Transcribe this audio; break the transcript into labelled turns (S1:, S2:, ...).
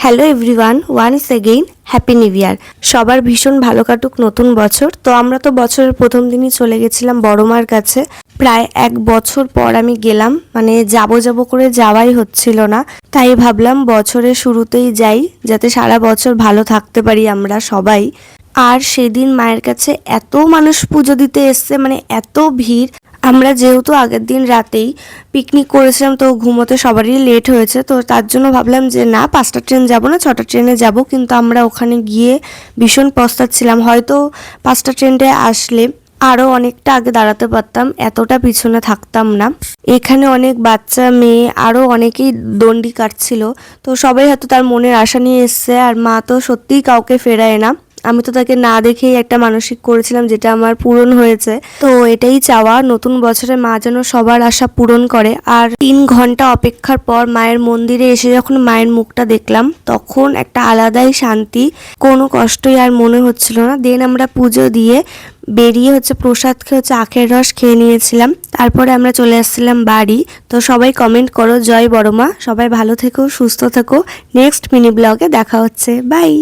S1: Hello everyone, once again happy new year. সবার ভীষণ ভালো কাটুক নতুন বছর। তো আমরা তো বছরের প্রথম দিনই চলে গেছিলাম বড় মার কাছে। প্রায় 1 বছর পর আমি গেলাম, মানে যাব করে যাওয়াই হচ্ছিল না। তাই ভাবলাম বছরের শুরুতেই যাই, যাতে সারা বছর ভালো থাকতে পারি আমরা সবাই। আর সেদিন মায়ের কাছে এত মানুষ পুজো দিতে এসছে, মানে এত ভিড়। আমরা যেহেতু আগের দিন রাতেই পিকনিক করেছিলাম, তো ঘুমোতে সবারই লেট হয়েছে, তো তার জন্য ভাবলাম যে না 5টা ট্রেন যাব না, 6টা ট্রেনে যাব। কিন্তু আমরা ওখানে গিয়ে ভীষণ পস্তাচ্ছিলাম। হয়তো 5টা ট্রেনটায় আসলে আরও অনেকটা আগে দাঁড়াতে পারতাম, এতটা পিছনে থাকতাম না। এখানে অনেক বাচ্চা মেয়ে আরও অনেকেই দণ্ডি কাটছিল। তো সবাই হয়তো তার মনের আশা নিয়ে এসছে, আর মা তো সত্যিই কাউকে ফেরায় না। আমি তো তাকে না দেখেই একটা মানসিক করেছিলাম, যেটা আমার পূরণ হয়েছে। তো এটাই চাওয়া, নতুন বছরে মা যেন সবার আশা পূরণ করে। আর 3 ঘন্টা অপেক্ষার পর মায়ের মন্দিরে এসে যখন মায়ের মুখটা দেখলাম, তখন একটা আলাদাই শান্তি, কোনো কষ্টই আর মনে হচ্ছিল না। দেন আমরা পুজো দিয়ে বেরিয়ে প্রসাদ খেয়ে আখের রস খেয়ে নিয়েছিলাম। তারপরে আমরা চলে আসছিলাম বাড়ি। তো সবাই কমেন্ট করো জয় বড়মা। সবাই ভালো থেকো, সুস্থ থেকো। নেক্সট মিনি ব্লগে দেখা হচ্ছে। বাই।